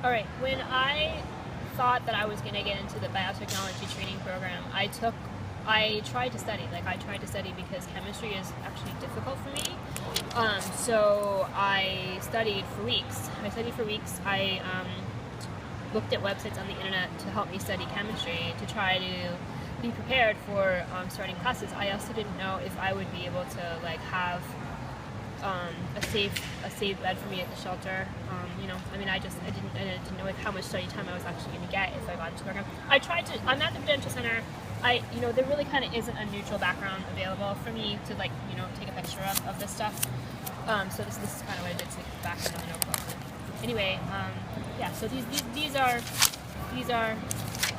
All right, when I thought that I was going to get into the biotechnology training program, I tried to study. I tried to study because chemistry is actually difficult for me. So I studied for weeks. I looked at websites on the internet to help me study chemistry to try to be prepared for starting classes. I also didn't know if I would be able to have a safe bed for me at the shelter. I didn't know how much study time I was actually going to get if I got into the program. I'm at the Prudential Center. There really kind of isn't a neutral background available for me to take a picture of this stuff. So this is kind of what I did to get back into the notebook. Anyway, so these are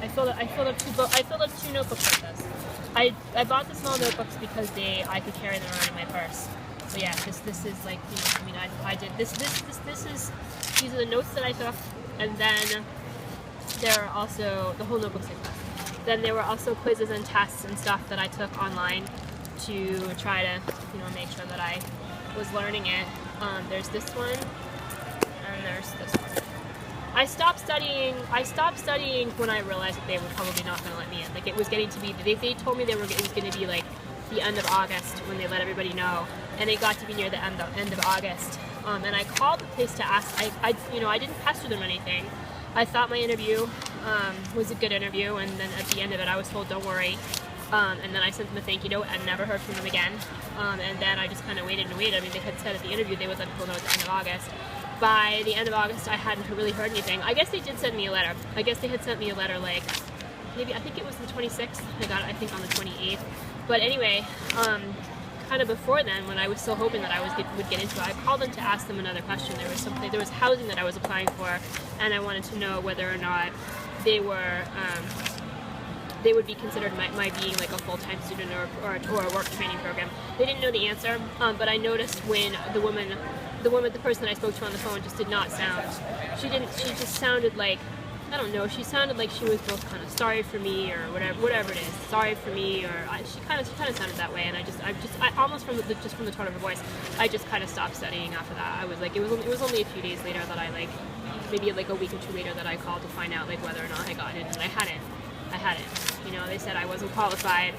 I filled up two notebooks like this. I bought the small notebooks because I could carry them around in my purse. So yeah, this is I did this is these are the notes that I took, and then there are also the whole notebook's like this. Then there were also quizzes and tests and stuff that I took online to try to make sure that I was learning it. There's this one, and there's this one. I stopped studying when I realized that they were probably not going to let me in. It was getting to be, they told me it was going to be the end of August when they let everybody know, and it got to be near the end of August. And I called the place to ask. I didn't pester them or anything. I thought my interview was a good interview, and then at the end of it, I was told, "Don't worry." And then I sent them a thank you note and never heard from them again. And then I just kind of waited and waited. They had said at the interview they would let people know at the end of August. By the end of August, I hadn't really heard anything. I guess they did send me a letter. I guess they had sent me a letter maybe, I think it was the 26th. I got it, I think, on the 28th. But anyway, kind of before then, when I was still hoping that I would get into it, I called them to ask them another question. There was housing that I was applying for, and I wanted to know whether or not they would be considered my being a full-time student or a work training program. They didn't know the answer, but I noticed when the person that I spoke to on the phone just did not sound. She just sounded I don't know. She sounded like she was both kind of sorry for me or whatever it is. Sorry for me, or she kind of sounded that way. And I almost from the tone of her voice, I just kind of stopped studying after that. I was it was only a few days later that maybe a week or two later that I called to find out whether or not I got in, and I hadn't. They said I wasn't qualified.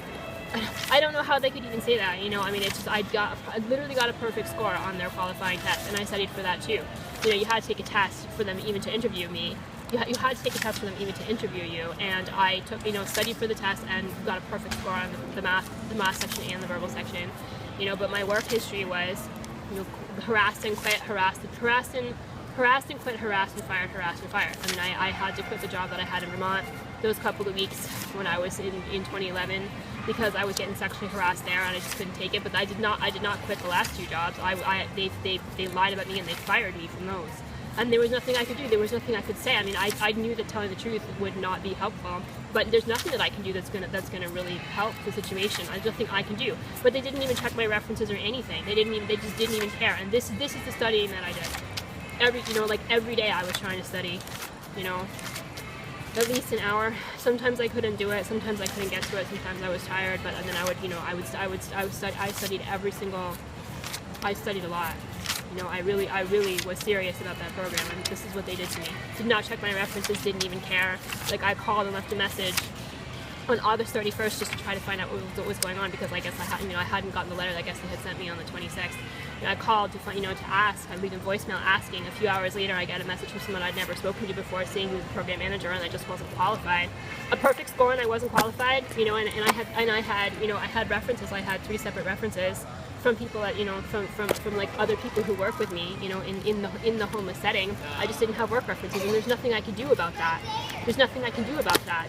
I don't know how they could even say that. I literally got a perfect score on their qualifying test, and I studied for that too. You had to take a test for them even to interview me. You had to take a test for them even to interview you, and I took, studied for the test and got a perfect score on the math section and the verbal section. But my work history was, harassed and quit, harassed and quit, harassed and fired, harassed and fired. I had to quit the job that I had in Vermont those couple of weeks when I was in 2011 because I was getting sexually harassed there and I just couldn't take it. But I did not quit the last two jobs. They lied about me and they fired me from those. And there was nothing I could do. There was nothing I could say. I knew that telling the truth would not be helpful, but there's nothing that I can do that's gonna really help the situation. There's nothing I can do. But they didn't even check my references or anything. They just didn't even care. And this is the studying that I did. Every day I was trying to study, at least an hour. Sometimes I couldn't do it. Sometimes I couldn't get to it. Sometimes I was tired. But then I studied a lot. I really was serious about that program, and this is what they did to me. Did not check my references, didn't even care. I called and left a message on August 31st just to try to find out what was going on, because I guess I hadn't gotten the letter that I guess they had sent me on the 26th. I called to find, to ask. I leave a voicemail asking. A few hours later, I got a message from someone I'd never spoken to before, saying he was a program manager and I just wasn't qualified. A perfect score, and I wasn't qualified. I had references. I had 3 separate references from people that from other people who work with me, in the homeless setting. I just didn't have work references, and there's nothing I could do about that.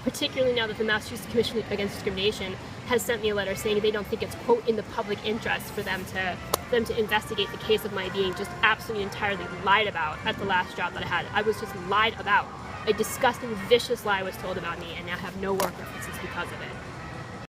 Particularly now that the Massachusetts Commission Against Discrimination has sent me a letter saying they don't think it's, quote, in the public interest for them to investigate the case of my being just absolutely entirely lied about at the last job that I had. I was just lied about. A disgusting, vicious lie was told about me, and now I have no work references because of it.